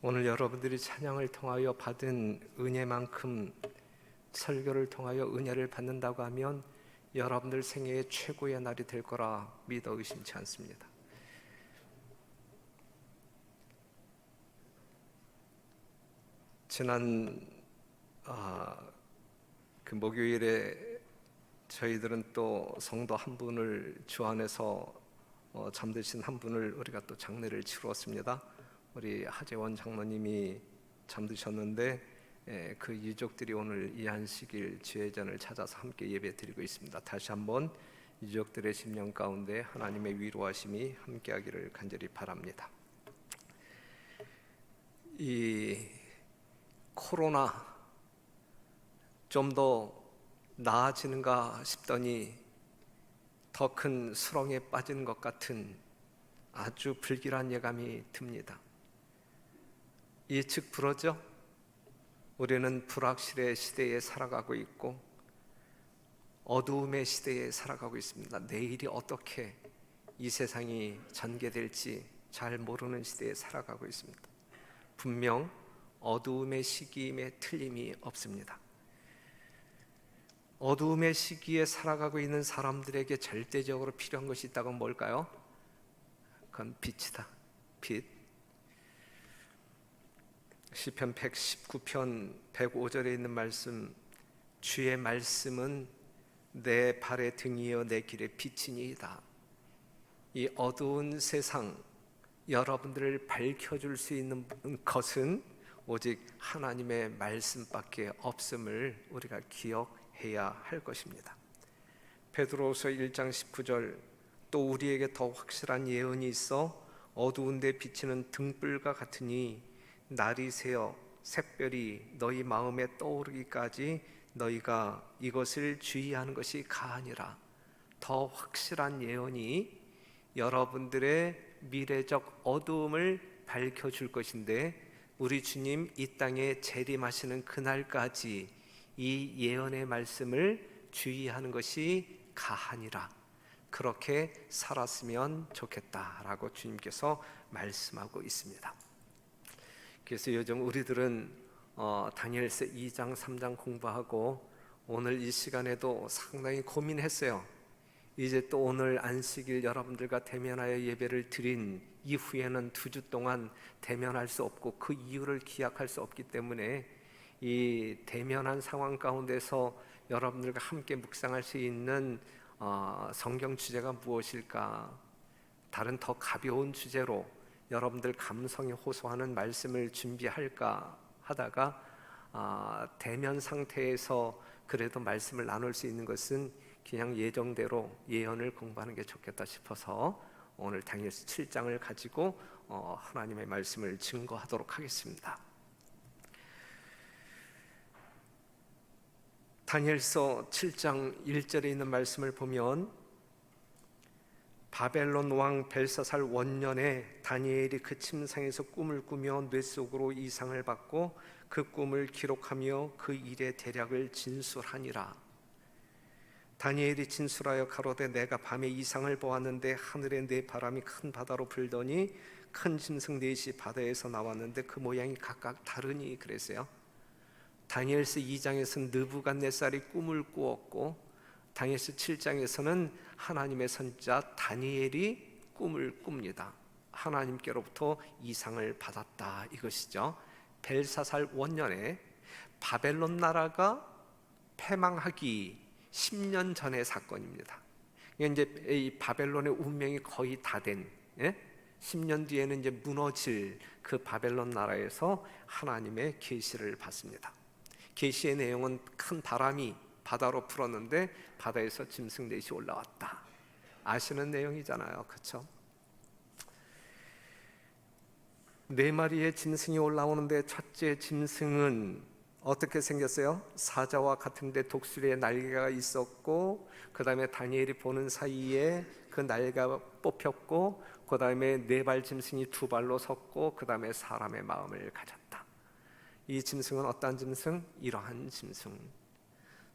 오늘 여러분들이 찬양을 통하여 받은 은혜만큼 설교를 통하여 은혜를 받는다고 하면 여러분들 생애의 최고의 날이 될 거라 믿어 의심치 않습니다. 지난 그 목요일에 저희들은 또 성도 한 분을 주 안에서 잠드신 한 분을 우리가 또 장례를 치루었습니다. 우리 하재원 장로님이 잠드셨는데 그 유족들이 오늘 이 안식일 주례전을 찾아서 함께 예배드리고 있습니다. 다시 한번 유족들의 심령 가운데 하나님의 위로하심이 함께하기를 간절히 바랍니다. 이 코로나 좀 더 나아지는가 싶더니 더 큰 수렁에 빠진 것 같은 아주 불길한 예감이 듭니다. 예측 불허죠? 우리는 불확실의 시대에 살아가고 있고 어두움의 시대에 살아가고 있습니다. 내일이 어떻게 이 세상이 전개될지 잘 모르는 시대에 살아가고 있습니다. 분명 어두움의 시기임에 틀림이 없습니다. 어두움의 시기에 살아가고 있는 사람들에게 절대적으로 필요한 것이 있다면 뭘까요? 그건 빛이다. 빛. 시편 119편 105절에 있는 말씀, 주의 말씀은 내 발의 등이여 내 길의 빛이니이다. 이 어두운 세상 여러분들을 밝혀줄 수 있는 것은 오직 하나님의 말씀밖에 없음을 우리가 기억해야 할 것입니다. 베드로후서 1장 19절, 또 우리에게 더 확실한 예언이 있어 어두운 데 비치는 등불과 같으니 날이 새어 샛별이 너희 마음에 떠오르기까지 너희가 이것을 주의하는 것이 가하니라. 더 확실한 예언이 여러분들의 미래적 어두움을 밝혀줄 것인데 우리 주님 이 땅에 재림하시는 그날까지 이 예언의 말씀을 주의하는 것이 가하니라. 그렇게 살았으면 좋겠다라고 주님께서 말씀하고 있습니다. 그래서 요즘 우리들은 다니엘서 2장 3장 공부하고 오늘 이 시간에도 상당히 고민했어요. 이제 또 오늘 안식일 여러분들과 대면하여 예배를 드린 이후에는 2주 동안 대면할 수 없고 그 이유를 기약할 수 없기 때문에 이 대면한 상황 가운데서 여러분들과 함께 묵상할 수 있는 성경 주제가 무엇일까? 다른 더 가벼운 주제로 여러분들 감성에 호소하는 말씀을 준비할까 하다가 대면 상태에서 그래도 말씀을 나눌 수 있는 것은 그냥 예정대로 예언을 공부하는 게 좋겠다 싶어서 오늘 다니엘서 7장을 가지고 하나님의 말씀을 증거하도록 하겠습니다. 다니엘서 7장 1절에 있는 말씀을 보면 바벨론 왕 벨사살 원년에 다니엘이 그 침상에서 꿈을 꾸며 뇌 속으로 이상을 받고 그 꿈을 기록하며 그 일의 대략을 진술하니라. 다니엘이 진술하여 가로되 내가 밤에 이상을 보았는데 하늘에 네 바람이 큰 바다로 불더니 큰 짐승 넷이 바다에서 나왔는데 그 모양이 각각 다르니 그랬어요. 다니엘서 2장에서는 느부갓네살이 꿈을 꾸었고 다니엘서 7장에서는 하나님의 선지자 다니엘이 꿈을 꿉니다. 하나님께로부터 이상을 받았다 이것이죠. 벨사살 원년에 바벨론 나라가 패망하기 10년 전의 사건입니다. 이제 이 바벨론의 운명이 거의 다 된 10년 뒤에는 이제 무너질 그 바벨론 나라에서 하나님의 계시를 받습니다. 계시의 내용은 큰 바람이 바다로 불었는데 바다에서 짐승 넷이 올라왔다. 아시는 내용이잖아요, 그렇죠? 네 마리의 짐승이 올라오는데 첫째 짐승은 어떻게 생겼어요? 사자와 같은데 독수리의 날개가 있었고 그 다음에 다니엘이 보는 사이에 그 날개가 뽑혔고 그 다음에 네 발 짐승이 2발로 섰고 그 다음에 사람의 마음을 가졌다. 이 짐승은 어떠한 짐승? 이러한 짐승.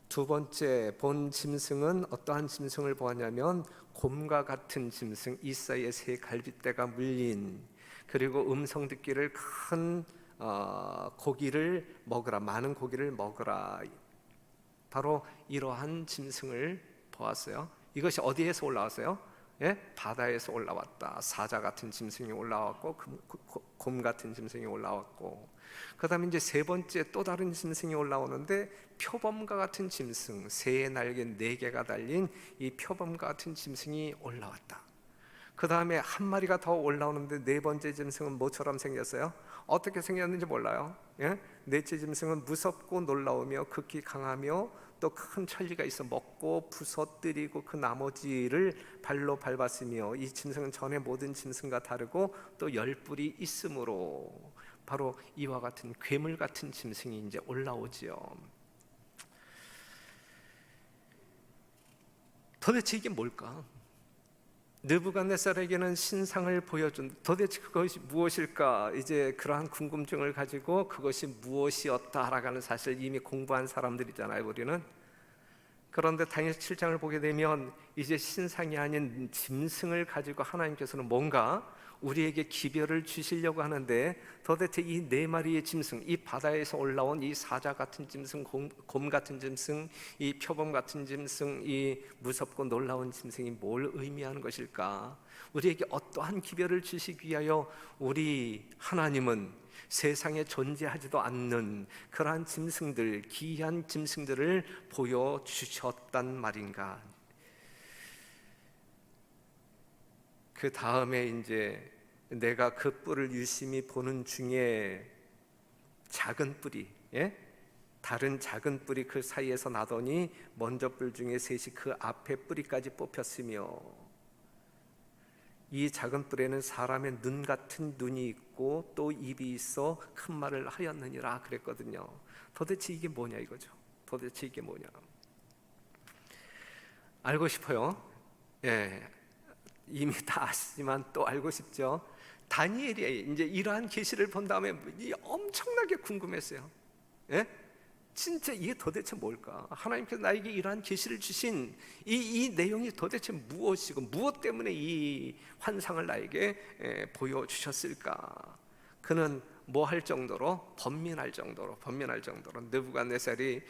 두 번째 본 짐승은 어떠한 짐승을 보았냐면 곰과 같은 짐승, 이사의 새 갈빗대가 물린, 그리고 음성 듣기를 큰 고기를 먹으라, 많은 고기를 먹으라. 바로 이러한 짐승을 보았어요. 이것이 어디에서 올라왔어요? 예? 바다에서 올라왔다. 사자 같은 짐승이 올라왔고 곰 같은 짐승이 올라왔고, 그 다음에 이제 세 번째 또 다른 짐승이 올라오는데 표범과 같은 짐승, 새의 날개 4개가 달린 이 표범과 같은 짐승이 올라왔다. 그 다음에 한 마리가 더 올라오는데 네 번째 짐승은 뭐처럼 생겼어요? 어떻게 생겼는지 몰라요. 예? 넷째 짐승은 무섭고 놀라우며 극히 강하며 또 큰 천리가 있어 먹고 부서뜨리고 그 나머지를 발로 밟았으며, 이 짐승은 전에 모든 짐승과 다르고 또 10뿔이 있으므로, 바로 이와 같은 괴물 같은 짐승이 이제 올라오지요. 도대체 이게 뭘까? 느부갓네살에게는 신상을 보여준, 도대체 그것이 무엇일까? 이제 그러한 궁금증을 가지고 그것이 무엇이었다라고 하는 사실을 이미 공부한 사람들이잖아요, 우리는. 그런데 다니엘 7장을 보게 되면 이제 신상이 아닌 짐승을 가지고 하나님께서는 뭔가 우리에게 기별을 주시려고 하는데, 도대체 이 4마리의 짐승, 이 바다에서 올라온 이 사자 같은 짐승, 곰 같은 짐승, 이 표범 같은 짐승, 이 무섭고 놀라운 짐승이 뭘 의미하는 것일까? 우리에게 어떠한 기별을 주시기 위하여 우리 하나님은 세상에 존재하지도 않는 그러한 짐승들, 기이한 짐승들을 보여주셨단 말인가? 그 다음에 이제 내가 그 뿔을 유심히 보는 중에 작은 뿔이, 다른 작은 뿔이 그 사이에서 나더니 먼저 뿔 중에 셋이 그 앞에 뿌리까지 뽑혔으며, 이 작은 뿔에는 사람의 눈 같은 눈이 있고 또 입이 있어 큰 말을 하였느니라 그랬거든요. 도대체 이게 뭐냐 이거죠. 도대체 이게 뭐냐, 알고 싶어요. 이미 다 아시지만 또 알고 싶죠. 다니엘이 이제 이러한 계시를 본 다음에 엄청나게 궁금했어요. 진짜 이게 도대체 뭘까? 하나님께서 나에게 이러한 계시를 주신 이 내용이 도대체 무엇이고 무엇 때문에 이 환상을 나에게 보여주셨을까? 그는 뭐 할 정도로? 번민할 정도로 느부갓네살이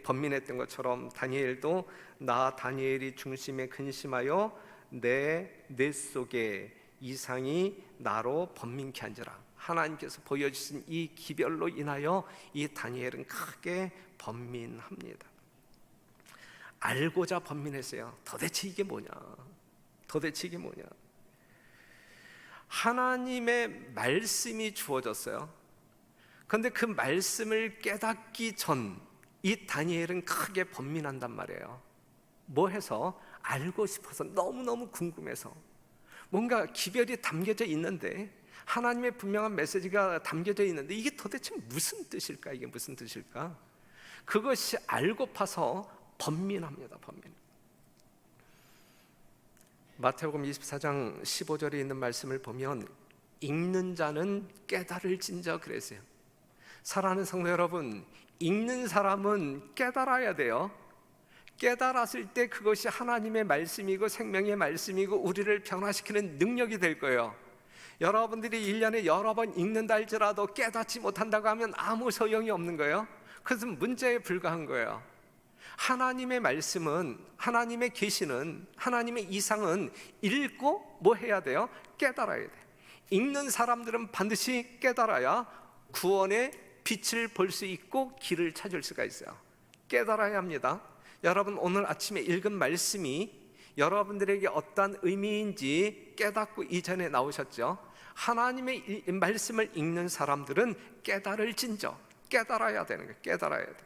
번민했던 것처럼 다니엘도 나 다니엘이 중심에 근심하여 내 속에 이상이 나로 번민케 한지라. 하나님께서 보여주신 이 기별로 인하여 이 다니엘은 크게 번민합니다. 알고자 번민했어요. 도대체 이게 뭐냐? 도대체 이게 뭐냐? 하나님의 말씀이 주어졌어요. 그런데 그 말씀을 깨닫기 전 이 다니엘은 크게 번민한단 말이에요. 뭐 해서? 알고 싶어서, 너무너무 궁금해서. 뭔가 기별이 담겨져 있는데, 하나님의 분명한 메시지가 담겨져 있는데 이게 도대체 무슨 뜻일까? 이게 무슨 뜻일까? 그것이 알고파서 번민합니다. 번민. 마태복음 24장 15절에 있는 말씀을 보면 읽는 자는 깨달을진저 그랬어요. 사랑하는 성도 여러분, 읽는 사람은 깨달아야 돼요. 깨달았을 때 그것이 하나님의 말씀이고 생명의 말씀이고 우리를 변화시키는 능력이 될 거예요. 여러분들이 1년에 여러 번 읽는다 할지라도 깨닫지 못한다고 하면 아무 소용이 없는 거예요. 그것은 문제에 불과한 거예요. 하나님의 말씀은, 하나님의 계시는, 하나님의 이상은 읽고 뭐 해야 돼요? 깨달아야 돼요. 읽는 사람들은 반드시 깨달아야 구원의 빛을 볼 수 있고 길을 찾을 수가 있어요. 깨달아야 합니다. 여러분, 오늘 아침에 읽은 말씀이 여러분들에게 어떤 의미인지 깨닫고 이전에 나오셨죠? 하나님의 말씀을 읽는 사람들은 깨달을진저, 깨달아야 되는 거예요. 깨달아야 돼요.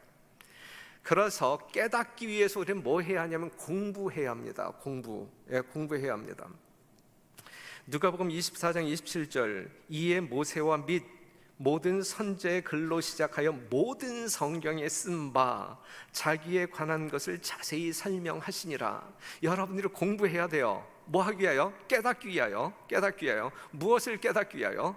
그래서 깨닫기 위해서 우리는 뭐 해야 하냐면 공부해야 합니다. 공부해야 합니다. 누가복음 24장 27절, 이에 모세와 및 모든 선지자의 글로 시작하여 모든 성경에 쓴 바 자기에 관한 것을 자세히 설명하시니라. 여러분들이 공부해야 돼요. 뭐 하기 위하여? 깨닫기 위하여. 무엇을 깨닫기 위하여?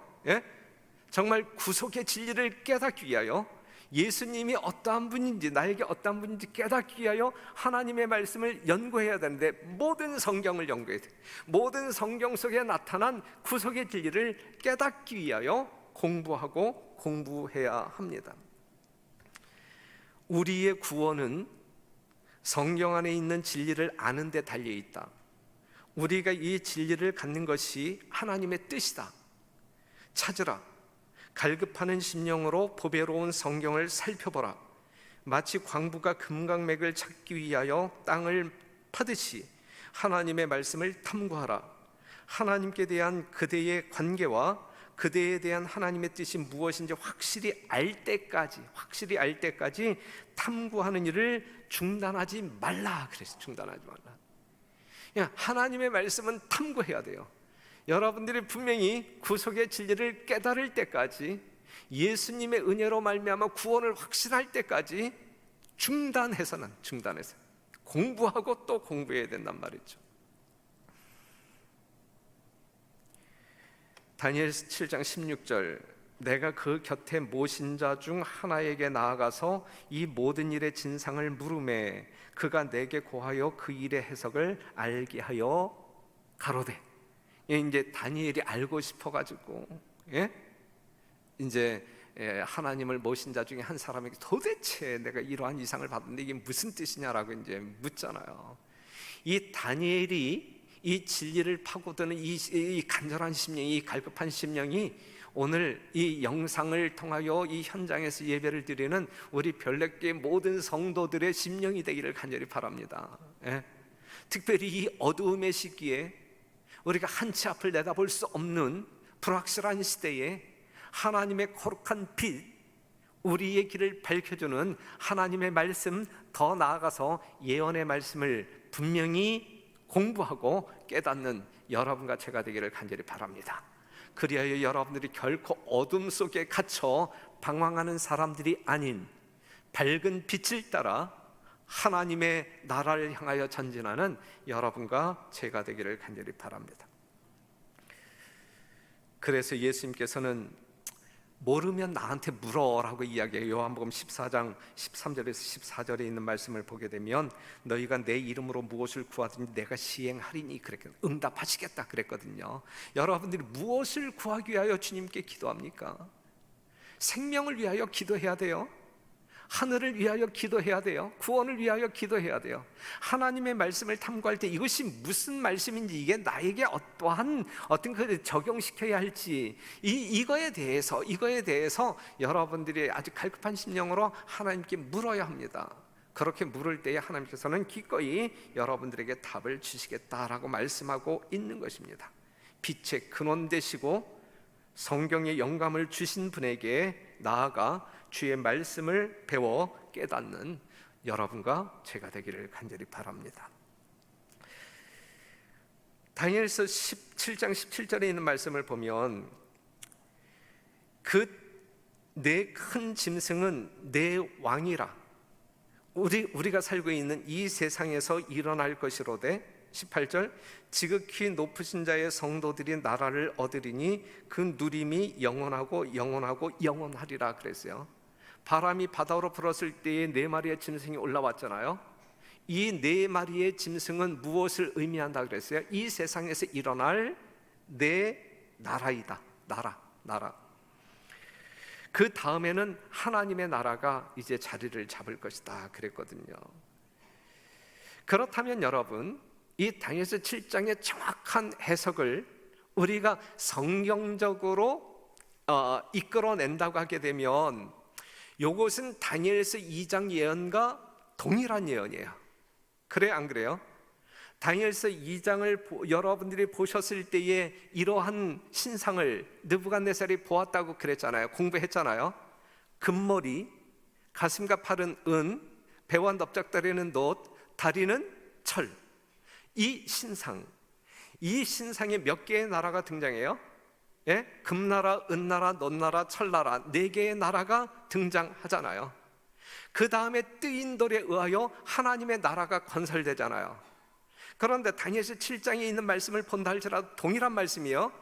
정말 구속의 진리를 깨닫기 위하여, 예수님이 어떠한 분인지, 나에게 어떠한 분인지 깨닫기 위하여 하나님의 말씀을 연구해야 되는데, 모든 성경을 연구해야 돼. 모든 성경 속에 나타난 구속의 진리를 깨닫기 위하여 공부하고 공부해야 합니다. 우리의 구원은 성경 안에 있는 진리를 아는 데 달려 있다. 우리가 이 진리를 갖는 것이 하나님의 뜻이다. 찾으라. 갈급하는 심령으로 보배로운 성경을 살펴보라. 마치 광부가 금강맥을 찾기 위하여 땅을 파듯이 하나님의 말씀을 탐구하라. 하나님께 대한 그대의 관계와 그대에 대한 하나님의 뜻이 무엇인지 확실히 알 때까지 탐구하는 일을 중단하지 말라. 그래서 중단하지 말라. 하나님의 말씀은 탐구해야 돼요. 여러분들이 분명히 구속의 진리를 깨달을 때까지, 예수님의 은혜로 말미암아 구원을 확신할 때까지 중단해서 공부하고 또 공부해야 된단 말이죠. 다니엘서 7장 16절, 내가 그 곁에 모신 자 중 하나에게 나아가서 이 모든 일의 진상을 물으매 그가 내게 고하여 그 일의 해석을 알게 하여 가로되. 이제 다니엘이 알고 싶어가지고 이제 하나님을 모신 자 중에 한 사람에게 도대체 내가 이러한 이상을 받았는데 이게 무슨 뜻이냐라고 이제 묻잖아요. 이 다니엘이 이 진리를 파고드는 이 간절한 심령이, 이 갈급한 심령이 오늘 이 영상을 통하여 이 현장에서 예배를 드리는 우리 별내교회 모든 성도들의 심령이 되기를 간절히 바랍니다. 특별히 이 어두움의 시기에 우리가 한치 앞을 내다볼 수 없는 불확실한 시대에 하나님의 거룩한 빛, 우리의 길을 밝혀주는 하나님의 말씀, 더 나아가서 예언의 말씀을 분명히 공부하고 깨닫는 여러분과 제가 되기를 간절히 바랍니다. 그리하여 여러분들이 결코 어둠 속에 갇혀 방황하는 사람들이 아닌 밝은 빛을 따라 하나님의 나라를 향하여 전진하는 여러분과 제가 되기를 간절히 바랍니다. 그래서 예수님께서는 모르면 나한테 물어라고 이야기해요. 요한복음 14장 13절에서 14절에 있는 말씀을 보게 되면 너희가 내 이름으로 무엇을 구하든지 내가 시행하리니 그랬거든요. 응답하시겠다 그랬거든요. 여러분들이 무엇을 구하기 위하여 주님께 기도합니까? 생명을 위하여 기도해야 돼요. 하늘을 위하여 기도해야 돼요. 구원을 위하여 기도해야 돼요. 하나님의 말씀을 탐구할 때 이것이 무슨 말씀인지, 이게 나에게 어떠한 적용시켜야 할지, 이거에 대해서 여러분들이 아주 갈급한 심령으로 하나님께 물어야 합니다. 그렇게 물을 때에 하나님께서는 기꺼이 여러분들에게 답을 주시겠다라고 말씀하고 있는 것입니다. 빛의 근원 되시고 성경의 영감을 주신 분에게 나아가 주의 말씀을 배워 깨닫는 여러분과 제가 되기를 간절히 바랍니다. 다니엘서 17장 17절에 있는 말씀을 보면 그 내 큰 짐승은 내 왕이라 우리가 살고 있는 이 세상에서 일어날 것이로되 18절 지극히 높으신 자의 성도들이 나라를 얻으리니 그 누림이 영원하고 영원하리라 그랬어요. 바람이 바다로 불었을 때에 네 마리의 짐승이 올라왔잖아요. 이 네 마리의 짐승은 무엇을 의미한다 그랬어요? 이 세상에서 일어날 내 나라이다. 나라. 그 다음에는 하나님의 나라가 이제 자리를 잡을 것이다 그랬거든요. 그렇다면 여러분, 이 다니엘서 7장의 정확한 해석을 우리가 성경적으로 이끌어낸다고 하게 되면 이것은 다니엘서 2장 예언과 동일한 예언이에요. 그래 안 그래요? 다니엘서 2장을 여러분들이 보셨을 때에 이러한 신상을 느부갓네살이 보았다고 그랬잖아요. 공부했잖아요. 금머리, 가슴과 팔은 은, 배와 넓적다리는 놋, 다리는 철. 이 신상에 몇 개의 나라가 등장해요? 금나라, 은나라, 놋나라, 철나라 4개의 나라가 등장하잖아요. 그 다음에 뜨인 돌에 의하여 하나님의 나라가 건설되잖아요. 그런데 다니엘서 7장에 있는 말씀을 본다 할지라도 동일한 말씀이요.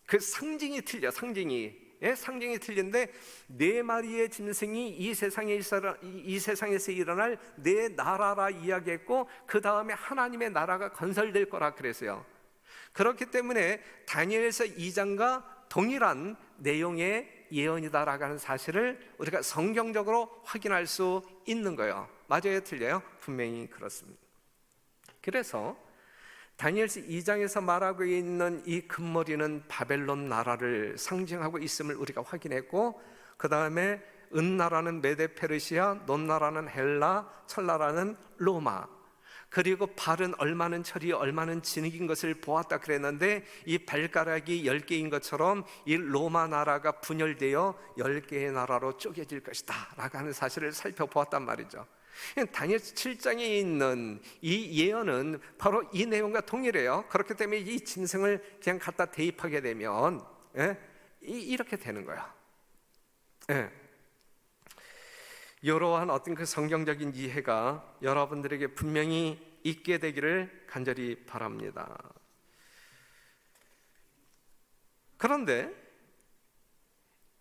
그 상징이 틀려. 상징이 틀린데 4마리의 짐승이 이 세상에서 일어날 내 나라라 이야기했고 그 다음에 하나님의 나라가 건설될 거라 그랬어요. 그렇기 때문에 다니엘서 2장과 동일한 내용의 예언이다라고 하는 사실을 우리가 성경적으로 확인할 수 있는 거예요. 맞아요, 틀려요? 분명히 그렇습니다. 그래서 다니엘서 2장에서 말하고 있는 이 금머리는 바벨론 나라를 상징하고 있음을 우리가 확인했고, 그 다음에 은나라는 메데페르시아, 논나라는 헬라, 철나라는 로마, 그리고 발은 얼마는 철이 얼마는 진흙인 것을 보았다 그랬는데, 이 발가락이 10개인 것처럼 이 로마 나라가 분열되어 10개의 나라로 쪼개질 것이다 라고 하는 사실을 살펴보았단 말이죠. 다니엘 7장에 있는 이 예언은 바로 이 내용과 동일해요. 그렇기 때문에 이 짐승을 그냥 갖다 대입하게 되면 이렇게 되는 거야. 이러한 어떤 그 성경적인 이해가 여러분들에게 분명히 있게 되기를 간절히 바랍니다. 그런데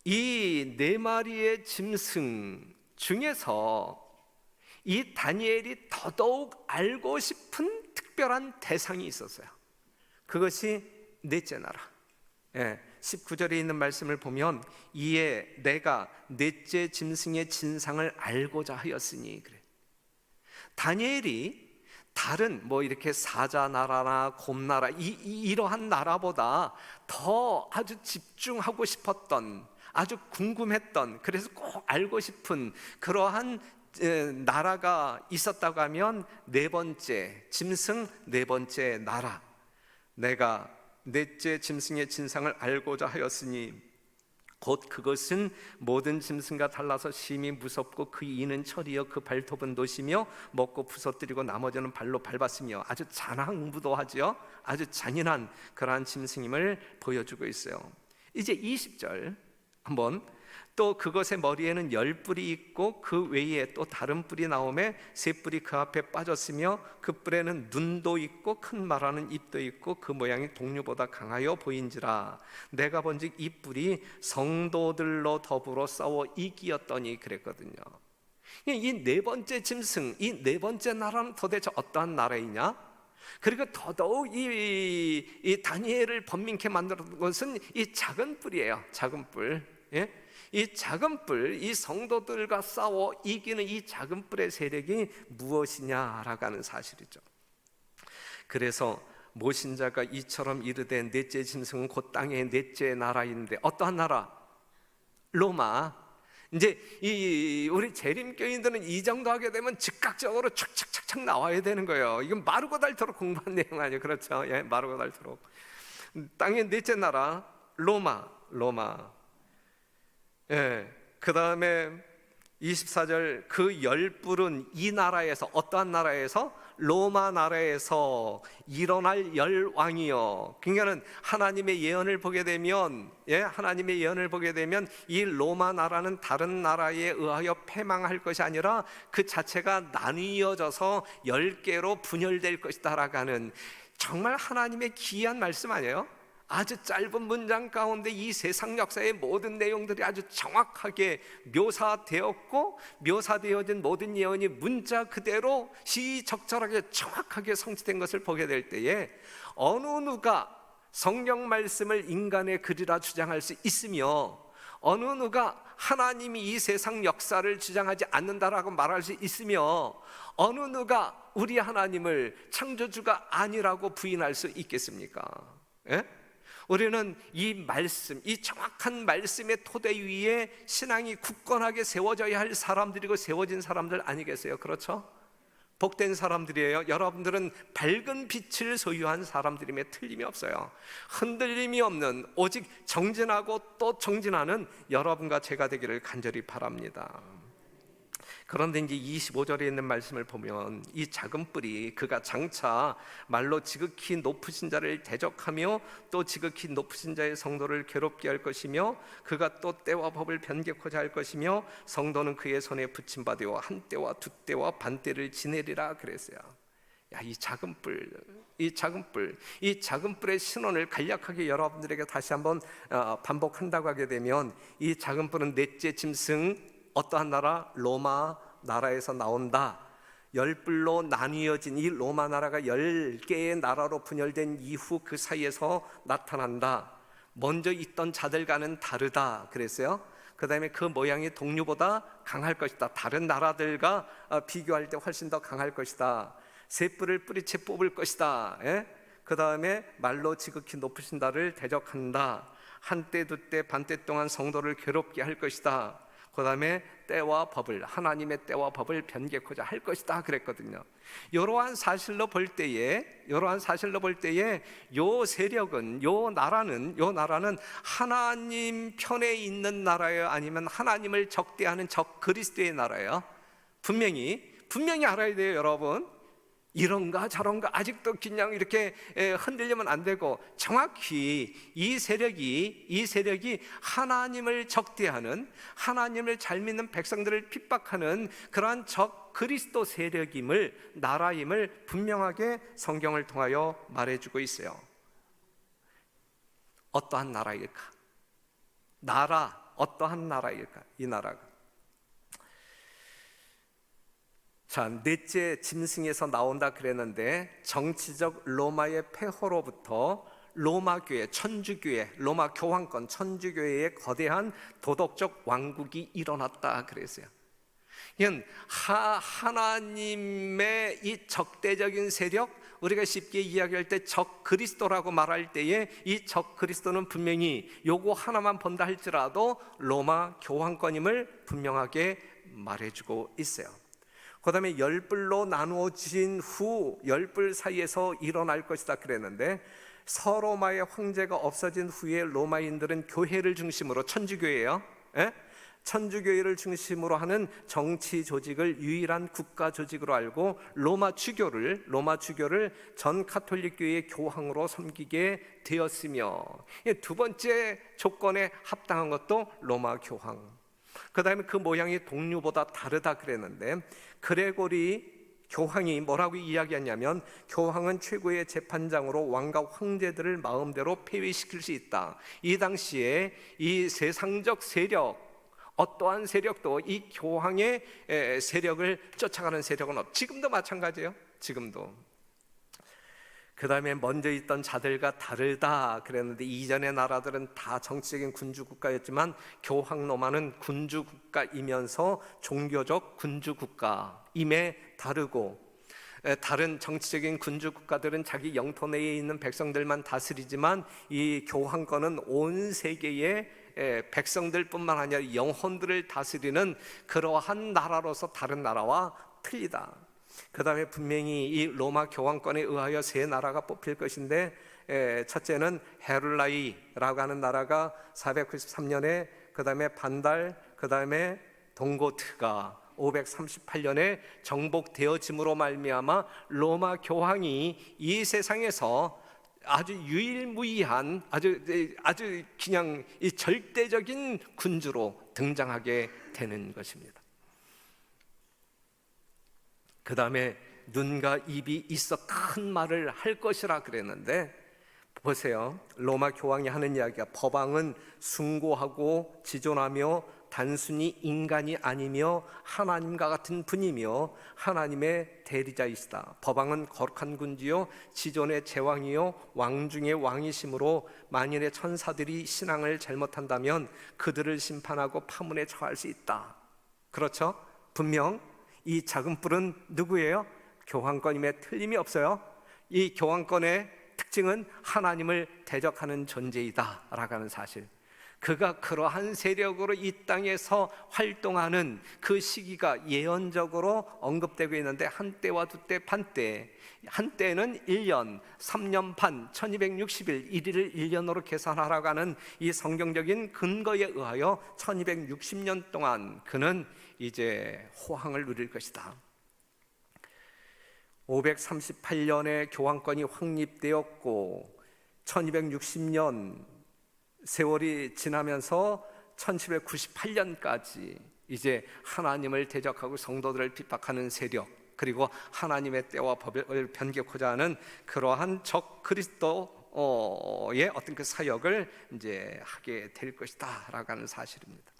이 4마리의 짐승 중에서 이 다니엘이 더더욱 알고 싶은 특별한 대상이 있었어요. 그것이 넷째 나라. 19절에 있는 말씀을 보면, 이에 내가 넷째 짐승의 진상을 알고자 하였으니, 그래. 다니엘이 다른 이렇게 사자 나라나 곰 나라 이러한 나라보다 더 아주 집중하고 싶었던, 아주 궁금했던, 그래서 꼭 알고 싶은 그러한 나라가 있었다고 하면 4번째 짐승, 4번째 나라. 내가 넷째 짐승의 진상을 알고자 하였으니 곧 그것은 모든 짐승과 달라서 심히 무섭고 그 이는 철이요 그 발톱은 노시며 먹고 부서뜨리고 나머지는 발로 밟았으며, 아주 잔항무도하지요. 아주 잔인한 그러한 짐승임을 보여주고 있어요. 이제 20절 한번, 또 그것의 머리에는 10뿔이 있고 그 외에 또 다른 뿔이 나오매 3뿔이 그 앞에 빠졌으며 그 뿔에는 눈도 있고 큰 말하는 입도 있고 그 모양이 동류보다 강하여 보인지라. 내가 본즉 이 뿔이 성도들로 더불어 싸워 이기었더니 그랬거든요. 이 4번째 짐승, 이 4번째 나라는 도대체 어떠한 나라이냐? 그리고 더더욱 이 다니엘을 번민케 만든 것은 이 작은 뿔이에요. 작은 뿔. 이 작은 뿔, 이 성도들과 싸워 이기는 이 작은 뿔의 세력이 무엇이냐라고 하는 사실이죠. 그래서 모신자가 이처럼 이르되 넷째 짐승은 곧 땅의 넷째 나라인데, 어떠한 나라? 로마. 이제 우리 재림교인들은 이 정도 하게 되면 즉각적으로 착착착착 나와야 되는 거예요. 이건 마르고 닳도록 공부한 내용 아니에요, 그렇죠? 마르고 닳도록. 땅의 넷째 나라 로마. 그 다음에 24절, 그 10뿔은 이 나라에서, 어떠한 나라에서? 로마 나라에서 일어날 10왕이요. 그러니까 하나님의 예언을 보게 되면, 하나님의 예언을 보게 되면 이 로마 나라는 다른 나라에 의하여 패망할 것이 아니라 그 자체가 나뉘어져서 10개로 분열될 것이다 라고 하는, 정말 하나님의 기이한 말씀 아니에요? 아주 짧은 문장 가운데 이 세상 역사의 모든 내용들이 아주 정확하게 묘사되었고, 묘사되어진 모든 예언이 문자 그대로 시적절하게 정확하게 성취된 것을 보게 될 때에, 어느 누가 성경 말씀을 인간의 글이라 주장할 수 있으며 어느 누가 하나님이 이 세상 역사를 주장하지 않는다라고 말할 수 있으며 어느 누가 우리 하나님을 창조주가 아니라고 부인할 수 있겠습니까? 우리는 이 말씀, 이 정확한 말씀의 토대 위에 신앙이 굳건하게 세워져야 할 사람들이고 세워진 사람들 아니겠어요? 그렇죠? 복된 사람들이에요. 여러분들은 밝은 빛을 소유한 사람들임에 틀림이 없어요. 흔들림이 없는, 오직 정진하고 또 정진하는 여러분과 제가 되기를 간절히 바랍니다. 그런데 이제 25절에 있는 말씀을 보면, 이 작은 뿔이 그가 장차 말로 지극히 높으신 자를 대적하며 또 지극히 높으신 자의 성도를 괴롭게 할 것이며 그가 또 때와 법을 변개코자 할 것이며 성도는 그의 손에 붙임받으어 한 때와 두 때와 반 때를 지내리라 그랬어요. 이 작은 뿔, 이 작은 뿔의 신원을 간략하게 여러분들에게 다시 한번 반복한다고 하게 되면, 이 작은 뿔은 넷째 짐승, 어떠한 나라? 로마 나라에서 나온다. 10뿔로 나뉘어진 이 로마 나라가 10개의 나라로 분열된 이후 그 사이에서 나타난다. 먼저 있던 자들과는 다르다 그랬어요. 그 다음에 그 모양이 동류보다 강할 것이다. 다른 나라들과 비교할 때 훨씬 더 강할 것이다. 새 뿔을 뿌리채 뽑을 것이다. 그 다음에 말로 지극히 높으신 자를 대적한다. 한때 두때 반때 동안 성도를 괴롭게 할 것이다. 그 다음에 때와 법을, 하나님의 때와 법을 변개코자 할 것이다 그랬거든요. 이러한 사실로 볼 때에 요 세력은, 요 나라는 하나님 편에 있는 나라예요, 아니면 하나님을 적대하는 적 그리스도의 나라예요? 분명히 알아야 돼요, 여러분. 이런가 저런가 아직도 그냥 이렇게 흔들리면 안 되고, 정확히 이 세력이 하나님을 적대하는, 하나님을 잘 믿는 백성들을 핍박하는 그러한 적 그리스도 세력임을, 나라임을 분명하게 성경을 통하여 말해주고 있어요. 어떠한 나라일까? 어떠한 나라일까? 이 나라가. 자, 넷째 짐승에서 나온다 그랬는데, 정치적 로마의 폐허로부터 로마 교회, 천주교회, 로마 교황권, 천주교회의 거대한 도덕적 왕국이 일어났다 그랬어요. 이건 하나님의 이 적대적인 세력, 우리가 쉽게 이야기할 때 적 그리스도라고 말할 때에 이 적 그리스도는 분명히 요거 하나만 본다 할지라도 로마 교황권임을 분명하게 말해주고 있어요. 그 다음에 열불로 나누어진 후 열불 사이에서 일어날 것이다 그랬는데, 서로마의 황제가 없어진 후에 로마인들은 교회를 중심으로, 천주교회예요, 천주교회를 중심으로 하는 정치 조직을 유일한 국가 조직으로 알고 로마 주교를 전 가톨릭 교회의 교황으로 섬기게 되었으며, 두 번째 조건에 합당한 것도 로마 교황. 그 다음에 그 모양이 동류보다 다르다 그랬는데, 그레고리 교황이 뭐라고 이야기했냐면, 교황은 최고의 재판장으로 왕과 황제들을 마음대로 폐위시킬 수 있다. 이 당시에 이 세상적 세력, 어떠한 세력도 이 교황의 세력을 쫓아가는 세력은 지금도 마찬가지예요. 지금도. 그 다음에 먼저 있던 자들과 다르다 그랬는데, 이전의 나라들은 다 정치적인 군주국가였지만 교황 로마는 군주국가이면서 종교적 군주국가임에 다르고, 다른 정치적인 군주국가들은 자기 영토 내에 있는 백성들만 다스리지만 이 교황권은 온 세계의 백성들뿐만 아니라 영혼들을 다스리는 그러한 나라로서 다른 나라와 틀리다. 그 다음에 분명히 이 로마 교황권에 의하여 세 나라가 뽑힐 것인데, 첫째는 헤룰라이라고 하는 나라가 493년에, 그 다음에 반달, 그 다음에 동고트가 538년에 정복되어짐으로 말미암아 로마 교황이 이 세상에서 아주 유일무이한, 아주 그냥 이 절대적인 군주로 등장하게 되는 것입니다. 그 다음에 눈과 입이 있어 큰 말을 할 것이라 그랬는데, 보세요. 로마 교황이 하는 이야기가, 법왕은 숭고하고 지존하며 단순히 인간이 아니며 하나님과 같은 분이며 하나님의 대리자이시다. 법왕은 거룩한 군주요 지존의 제왕이요 왕 중의 왕이시므로 만일의 천사들이 신앙을 잘못한다면 그들을 심판하고 파문에 처할 수 있다. 그렇죠? 분명 이 작은 뿔은 누구예요? 교황권임에 틀림이 없어요. 이 교황권의 특징은 하나님을 대적하는 존재이다 라고 하는 사실. 그가 그러한 세력으로 이 땅에서 활동하는 그 시기가 예언적으로 언급되고 있는데, 한때와 두때 반때, 한때는 1년, 3년 반, 1260일, 1일을 1년으로 계산하라고 하는 이 성경적인 근거에 의하여 1260년 동안 그는 이제 호황을 누릴 것이다. 538년에 교황권이 확립되었고 1260년 세월이 지나면서 1798년까지 이제 하나님을 대적하고 성도들을 핍박하는 세력, 그리고 하나님의 때와 법을 변개코자 하는 그러한 적 그리스도의 어떤 그 사역을 이제 하게 될 것이다라고 하는 사실입니다.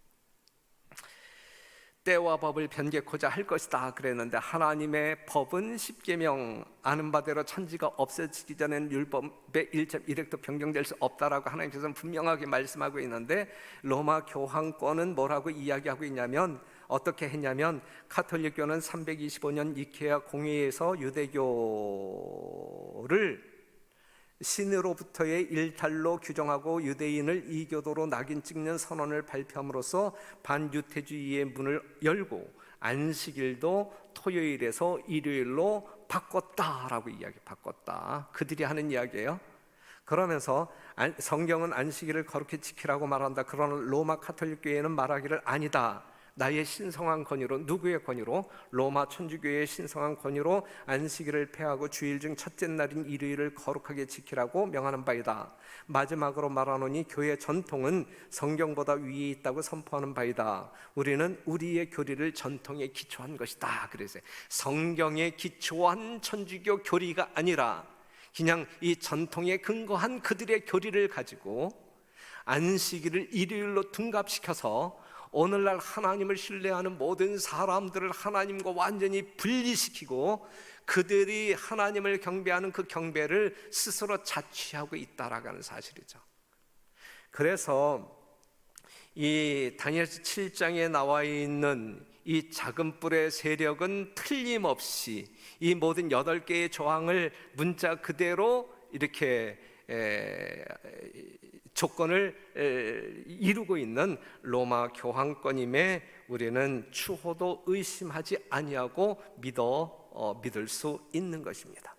때와 법을 변개코자 할 것이다 그랬는데, 하나님의 법은 십계명, 아는 바대로 천지가 없어지기 전에는 율법의 1.1획도 변경될 수 없다라고 하나님께서는 분명하게 말씀하고 있는데, 로마 교황권은 뭐라고 이야기하고 있냐면, 어떻게 했냐면, 가톨릭교는 325년 니케아 공회에서 유대교를 신으로부터의 일탈로 규정하고 유대인을 이교도로 낙인 찍는 선언을 발표함으로써 반유태주의의 문을 열고 안식일도 토요일에서 일요일로 바꿨다라고 바꿨다. 그들이 하는 이야기예요. 그러면서 성경은 안식일을 거룩히 지키라고 말한다. 그러나 로마 가톨릭 교회는 말하기를 아니다. 나의 신성한 권위로, 누구의 권위로? 로마 천주교회의 신성한 권위로 안식일을 폐하고 주일 중 첫째 날인 일요일을 거룩하게 지키라고 명하는 바이다. 마지막으로 말하노니 교회 전통은 성경보다 위에 있다고 선포하는 바이다. 우리는 우리의 교리를 전통에 기초한 것이다. 그래서 성경에 기초한 천주교 교리가 아니라 그냥 이 전통에 근거한 그들의 교리를 가지고 안식일을 일요일로 둔갑시켜서 오늘날 하나님을 신뢰하는 모든 사람들을 하나님과 완전히 분리시키고 그들이 하나님을 경배하는 그 경배를 스스로 자취하고 있다라고 하는 사실이죠. 그래서 이 다니엘서 7장에 나와 있는 이 작은 뿔의 세력은 틀림없이 이 모든 8개의 조항을 문자 그대로 이렇게 조건을 이루고 있는 로마 교황권임에 우리는 추호도 의심하지 아니하고 믿을 수 있는 것입니다.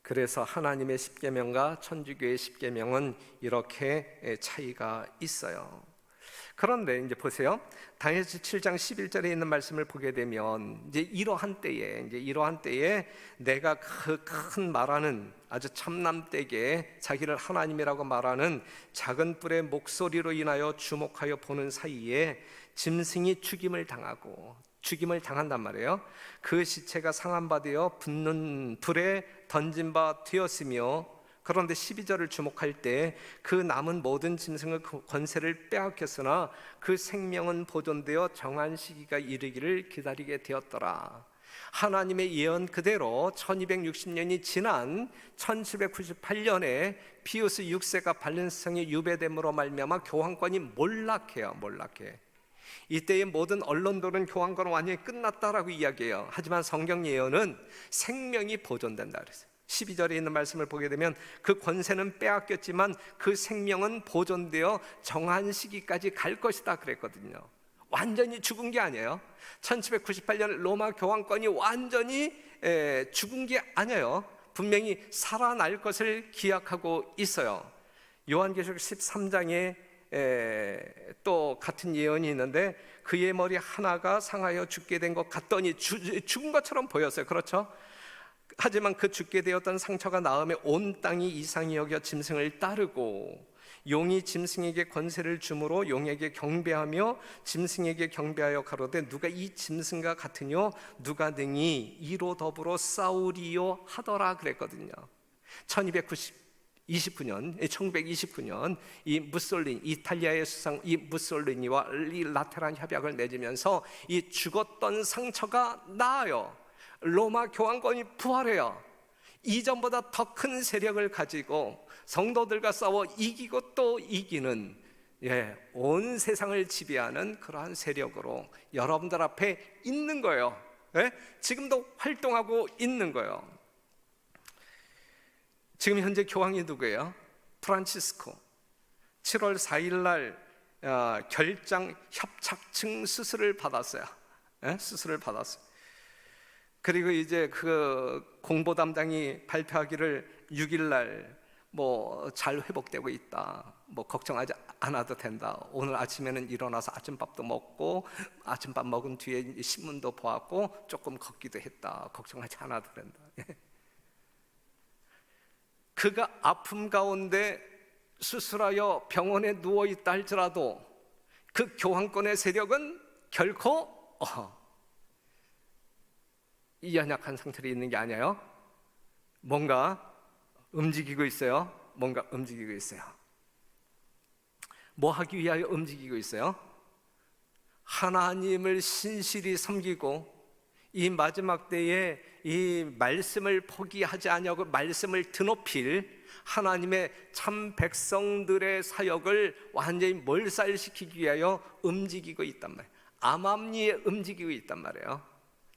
그래서 하나님의 십계명과 천주교의 십계명은 이렇게 차이가 있어요. 그런데 이제 보세요. 다니엘서 7장 11절에 있는 말씀을 보게 되면 이러한 때에 내가 그 큰 말하는 아주 참남되게 자기를 하나님이라고 말하는 작은 뿔의 목소리로 인하여 주목하여 보는 사이에 짐승이 죽임을 당한단 말이에요. 그 시체가 상한 바 되어 붙는 불에 던진 바 되었으며, 그런데 12절을 주목할 때 그 남은 모든 짐승의 권세를 빼앗겼으나 그 생명은 보존되어 정한 시기가 이르기를 기다리게 되었더라. 하나님의 예언 그대로 1260년이 지난 1798년에 피우스 6세가 발렌성에 유배됨으로 말미암아 교황권이 몰락해. 이때의 모든 언론들은 교황권은 완전히 끝났다라고 이야기해요. 하지만 성경 예언은 생명이 보존된다 그랬어요. 12절에 있는 말씀을 보게 되면 그 권세는 빼앗겼지만 그 생명은 보존되어 정한 시기까지 갈 것이다 그랬거든요. 완전히 죽은 게 아니에요. 1798년 로마 교황권이 완전히 죽은 게 아니에요. 분명히 살아날 것을 기약하고 있어요. 요한계시록 13장에 또 같은 예언이 있는데 그의 머리 하나가 상하여 죽게 된 것 같더니 죽은 것처럼 보였어요. 그렇죠? 하지만 그 죽게 되었던 상처가 나음에 온 땅이 이상히 여겨 짐승을 따르고 용이 짐승에게 권세를 주므로 용에게 경배하며 짐승에게 경배하여 가로되 누가 이 짐승과 같으뇨 누가 능히 이로 더불어 싸우리요 하더라 그랬거든요. 1929년 이 무솔리니, 이탈리아의 수상 이 무솔리니와 이 라테란 협약을 맺으면서 이 죽었던 상처가 나아요. 로마 교황권이 부활해요. 이전보다 더 큰 세력을 가지고 성도들과 싸워 이기고 또 이기는 온 세상을 지배하는 그러한 세력으로 여러분들 앞에 있는 거예요. 지금도 활동하고 있는 거예요. 지금 현재 교황이 누구예요? 프란치스코. 7월 4일 날 결장 협착증 수술을 받았어요. 수술을 받았어요. 그리고 이제 그 공보 담당이 발표하기를 6일 날 잘 회복되고 있다. 걱정하지 않아도 된다. 오늘 아침에는 일어나서 아침밥도 먹고 아침밥 먹은 뒤에 신문도 보았고 조금 걷기도 했다. 걱정하지 않아도 된다. 그가 아픔 가운데 수술하여 병원에 누워 있다 할지라도 그 교황권의 세력은 결코 이 연약한 상태로 있는 게 아니에요. 뭔가 움직이고 있어요. 뭐 하기 위하여 움직이고 있어요? 하나님을 신실히 섬기고 이 마지막 때에 이 말씀을 포기하지 아니하고 말씀을 드높일 하나님의 참 백성들의 사역을 완전히 몰살시키기 위하여 움직이고 있단 말이에요. 암암리에 움직이고 있단 말이에요.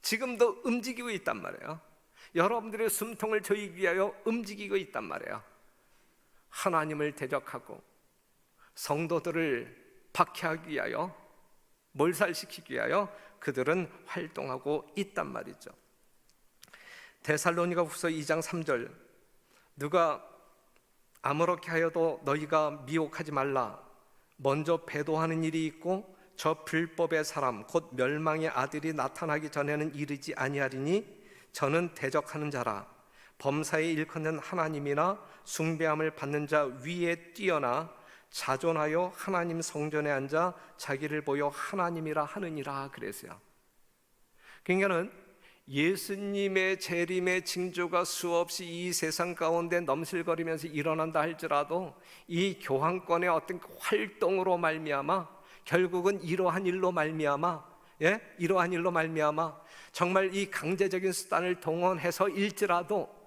지금도 움직이고 있단 말이에요. 여러분들의 숨통을 조이기 위하여 움직이고 있단 말이에요. 하나님을 대적하고 성도들을 박해하기 위하여, 몰살시키기 위하여 그들은 활동하고 있단 말이죠. 데살로니가후서 2장 3절, 누가 아무렇게 하여도 너희가 미혹하지 말라. 먼저 배도하는 일이 있고 저 불법의 사람 곧 멸망의 아들이 나타나기 전에는 이르지 아니하리니 저는 대적하는 자라. 범사에 일컫는 하나님이나 숭배함을 받는 자 위에 뛰어나 자존하여 하나님 성전에 앉아 자기를 보여 하나님이라 하느니라 그랬어요. 그러니까는 예수님의 재림의 징조가 수없이 이 세상 가운데 넘실거리면서 일어난다 할지라도 이 교황권의 어떤 활동으로 말미암아 결국은 이러한 일로 말미암아 이러한 일로 말미암아 정말 이 강제적인 수단을 동원해서 일지라도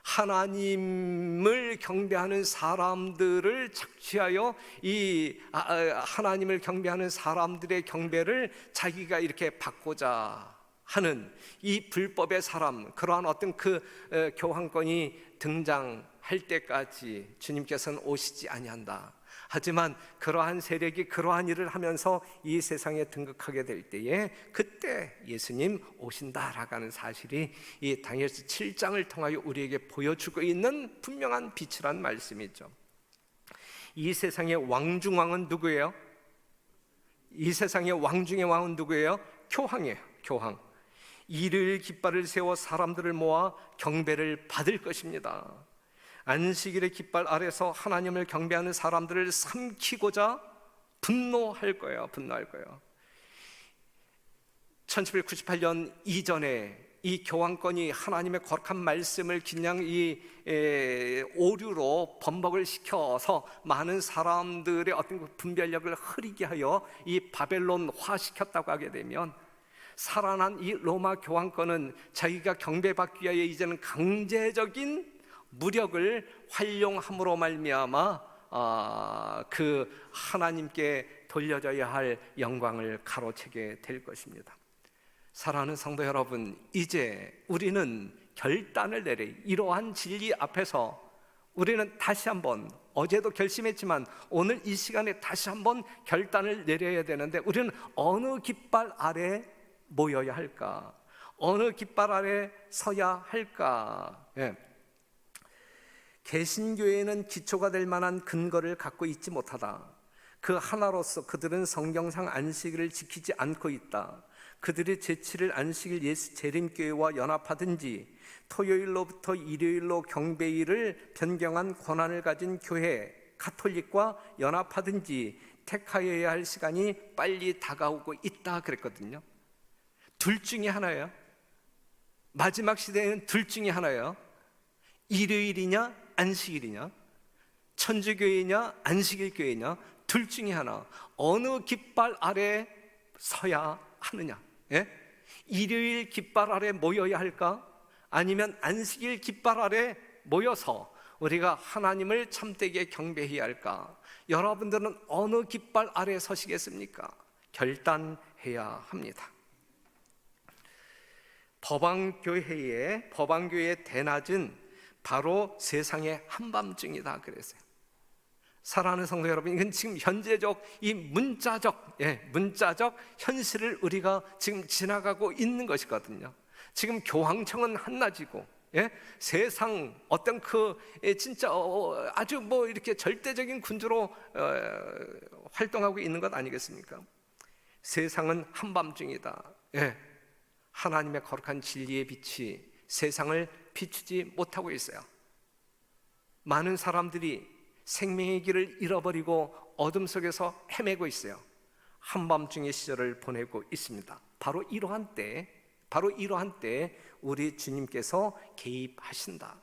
하나님을 경배하는 사람들을 착취하여 이 하나님을 경배하는 사람들의 경배를 자기가 이렇게 받고자 하는 이 불법의 사람, 그러한 어떤 그 교황권이 등장할 때까지 주님께서는 오시지 아니한다. 하지만 그러한 세력이 그러한 일을 하면서 이 세상에 등극하게 될 때에 그때 예수님 오신다라고 하는 사실이 이 다니엘서 7장을 통하여 우리에게 보여주고 있는 분명한 빛이란 말씀이죠. 이 세상의 왕 중 왕은 누구예요? 이 세상의 왕 중의 왕은 누구예요? 교황이에요. 교황. 일요일 깃발을 세워 사람들을 모아 경배를 받을 것입니다. 안식일의 깃발 아래서 하나님을 경배하는 사람들을 삼키고자 분노할 거예요. 분노할 거예요. 1798년 이전에 이 교황권이 하나님의 거룩한 말씀을 그냥 이 오류로 번복을 시켜서 많은 사람들의 어떤 분별력을 흐리게 하여 이 바벨론화 시켰다고 하게 되면 살아난 이 로마 교황권은 자기가 경배받기 위하여 이제는 강제적인 무력을 활용함으로 말미암아 그 하나님께 돌려져야 할 영광을 가로채게 될 것입니다. 사랑하는 성도 여러분, 이제 우리는 결단을 내려 이러한 진리 앞에서 우리는 다시 한번, 어제도 결심했지만 오늘 이 시간에 다시 한번 결단을 내려야 되는데, 우리는 어느 깃발 아래 모여야 할까? 어느 깃발 아래 서야 할까? 개신교회는 기초가 될 만한 근거를 갖고 있지 못하다. 그 하나로서 그들은 성경상 안식일을 지키지 않고 있다. 그들이 제7일 안식일 예수 재림교회와 연합하든지 토요일로부터 일요일로 경배일을 변경한 권한을 가진 교회 가톨릭과 연합하든지 택하여야 할 시간이 빨리 다가오고 있다 그랬거든요. 둘 중에 하나예요. 마지막 시대에는 둘 중에 하나예요. 일요일이냐 안식일이냐, 천주교회냐 안식일 교회냐, 둘 중에 하나. 어느 깃발 아래 서야 하느냐? 일요일 깃발 아래 모여야 할까? 아니면 안식일 깃발 아래 모여서 우리가 하나님을 참되게 경배해야 할까? 여러분들은 어느 깃발 아래 서시겠습니까? 결단해야 합니다. 법왕교회의 대낮은 바로 세상의 한밤중이다 그랬어요. 사랑하는 성도 여러분, 이건 지금 현재적 이 문자적 현실을 우리가 지금 지나가고 있는 것이거든요. 지금 교황청은 한낮이고, 세상 어떤 그 진짜 아주 뭐 이렇게 절대적인 군주로 활동하고 있는 것 아니겠습니까? 세상은 한밤중이다. 하나님의 거룩한 진리의 빛이 세상을 비추지 못하고 있어요. 많은 사람들이 생명의 길을 잃어버리고 어둠 속에서 헤매고 있어요. 한밤중의 시절을 보내고 있습니다. 바로 이러한 때 우리 주님께서 개입하신다.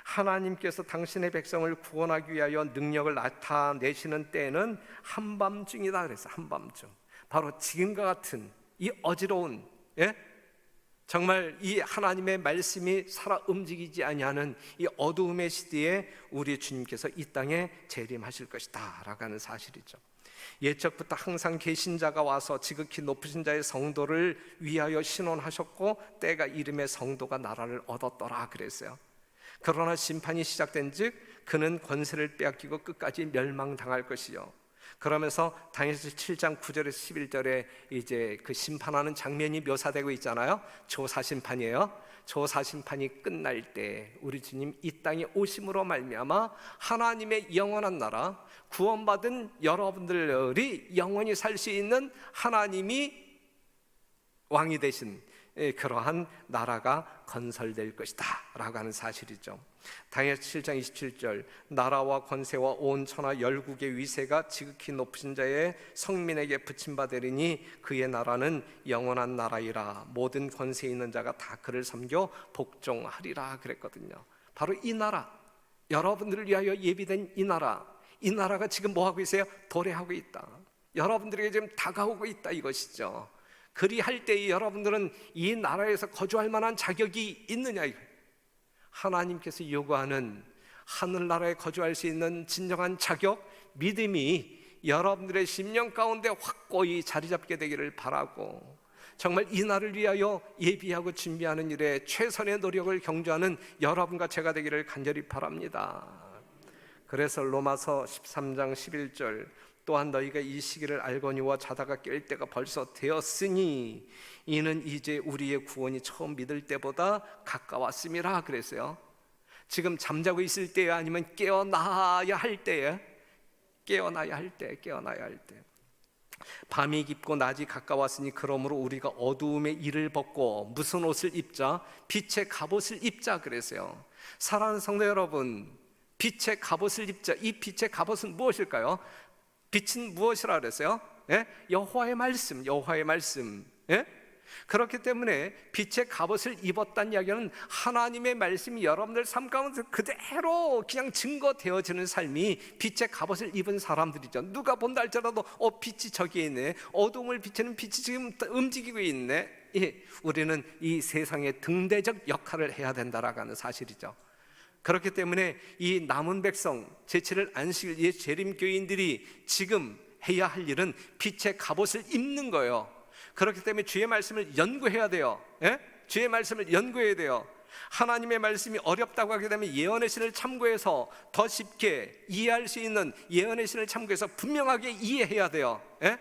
하나님께서 당신의 백성을 구원하기 위하여 능력을 나타내시는 때는 한밤중이다 그래서 한밤중. 바로 지금과 같은 이 어지러운, 예? 정말 이 하나님의 말씀이 살아 움직이지 아니하는 이 어두움의 시대에 우리 주님께서 이 땅에 재림하실 것이다 라고 하는 사실이죠. 옛적부터 항상 계신 자가 와서 지극히 높으신 자의 성도를 위하여 신원하셨고 때가 이름의 성도가 나라를 얻었더라 그랬어요. 그러나 심판이 시작된 즉 그는 권세를 빼앗기고 끝까지 멸망당할 것이요. 그러면서 다니엘서 7장 9절에서 11절에 이제 그 심판하는 장면이 묘사되고 있잖아요. 조사심판이에요. 조사심판이 끝날 때 우리 주님 이 땅에 오심으로 말미암아 하나님의 영원한 나라, 구원받은 여러분들이 영원히 살 수 있는 하나님이 왕이 되신 그러한 나라가 건설될 것이다 라고 하는 사실이죠. 다니엘 7장 27절 나라와 권세와 온 천하 열국의 위세가 지극히 높으신 자의 성민에게 붙임받으리니 그의 나라는 영원한 나라이라 모든 권세 있는 자가 다 그를 섬겨 복종하리라 그랬거든요. 바로 이 나라, 여러분들을 위하여 예비된 이 나라가 지금 뭐하고 있어요? 도래하고 있다. 여러분들에게 지금 다가오고 있다 이것이죠. 그리할 때 여러분들은 이 나라에서 거주할 만한 자격이 있느냐, 하나님께서 요구하는 하늘나라에 거주할 수 있는 진정한 자격, 믿음이 여러분들의 심령 가운데 확고히 자리 잡게 되기를 바라고, 정말 이 날을 위하여 예비하고 준비하는 일에 최선의 노력을 경주하는 여러분과 제가 되기를 간절히 바랍니다. 그래서 로마서 13장 11절 또한 너희가 이 시기를 알거니와 자다가 깰 때가 벌써 되었으니 이는 이제 우리의 구원이 처음 믿을 때보다 가까웠음이라 그랬어요. 지금 잠자고 있을 때에 아니면 깨어나야 할 때에, 깨어나야 할 때. 밤이 깊고 낮이 가까웠으니 그러므로 우리가 어두움의 이를 벗고 무슨 옷을 입자? 빛의 갑옷을 입자 그랬어요. 사랑하는 성도 여러분, 빛의 갑옷을 입자. 이 빛의 갑옷은 무엇일까요? 빛은 무엇이라 그랬어요? 예? 여호와의 말씀. 예? 그렇기 때문에 빛의 갑옷을 입었다는 이야기는 하나님의 말씀이 여러분들 삶 가운데 그대로 그냥 증거되어지는 삶이 빛의 갑옷을 입은 사람들이죠. 누가 본다 할지라도 빛이 저기에 있네, 어둠을 비추는 빛이 지금 움직이고 있네. 예, 우리는 이 세상의 등대적 역할을 해야 된다라고 하는 사실이죠. 그렇기 때문에 이 남은 백성 제7일 안식일 예 재림교인들이 지금 해야 할 일은 빛의 갑옷을 입는 거예요. 그렇기 때문에 주의 말씀을 연구해야 돼요. 예? 주의 말씀을 연구해야 돼요. 하나님의 말씀이 어렵다고 하게 되면 예언의 신을 참고해서 더 쉽게 이해할 수 있는 예언의 신을 참고해서 분명하게 이해해야 돼요. 예?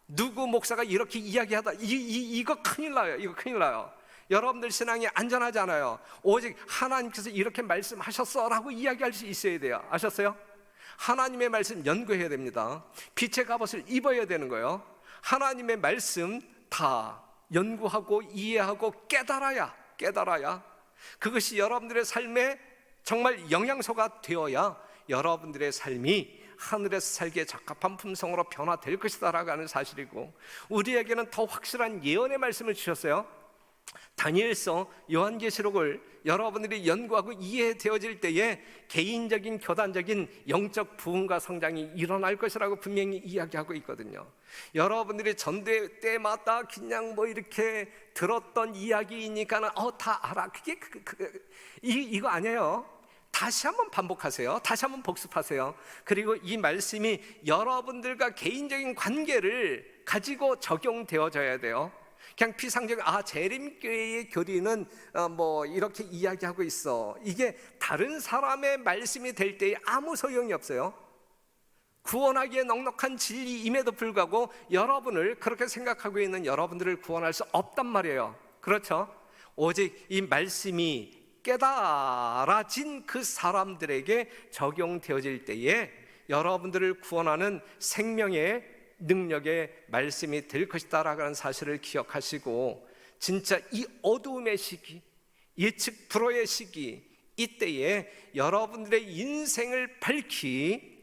누구 목사가 이렇게 이야기하다 이거 큰일 나요. 이거 큰일 나요. 여러분들 신앙이 안전하지 않아요. 오직 하나님께서 이렇게 말씀하셨어 라고 이야기할 수 있어야 돼요. 아셨어요? 하나님의 말씀 연구해야 됩니다. 빛의 갑옷을 입어야 되는 거예요. 하나님의 말씀 다 연구하고 이해하고 깨달아야 그것이 여러분들의 삶에 정말 영양소가 되어야 여러분들의 삶이 하늘에서 살기에 적합한 품성으로 변화될 것이다 라고 하는 사실이고, 우리에게는 더 확실한 예언의 말씀을 주셨어요. 다니엘서, 요한계시록을 여러분들이 연구하고 이해되어질 때에 개인적인 교단적인 영적 부흥과 성장이 일어날 것이라고 분명히 이야기하고 있거든요. 여러분들이 전대 때마다 그냥 뭐 이렇게 들었던 이야기이니까는 다 알아. 그게 이거 아니에요. 다시 한번 반복하세요. 다시 한번 복습하세요. 그리고 이 말씀이 여러분들과 개인적인 관계를 가지고 적용되어져야 돼요. 그냥 피상적인 재림교회의 교리는 뭐 이렇게 이야기하고 있어, 이게 다른 사람의 말씀이 될 때에 아무 소용이 없어요. 구원하기에 넉넉한 진리임에도 불구하고 여러분을 그렇게 생각하고 있는 여러분들을 구원할 수 없단 말이에요. 그렇죠? 오직 이 말씀이 깨달아진 그 사람들에게 적용되어질 때에 여러분들을 구원하는 생명의 능력의 말씀이 될 것이다 라는 사실을 기억하시고, 진짜 이 어두움의 시기, 예측 불허의 시기, 이때에 여러분들의 인생을 밝히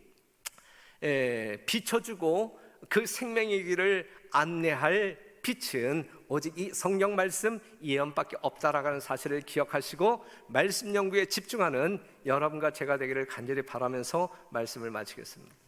비춰주고 그 생명의 길을 안내할 빛은 오직 이 성경 말씀 예언밖에 없다라는 사실을 기억하시고 말씀 연구에 집중하는 여러분과 제가 되기를 간절히 바라면서 말씀을 마치겠습니다.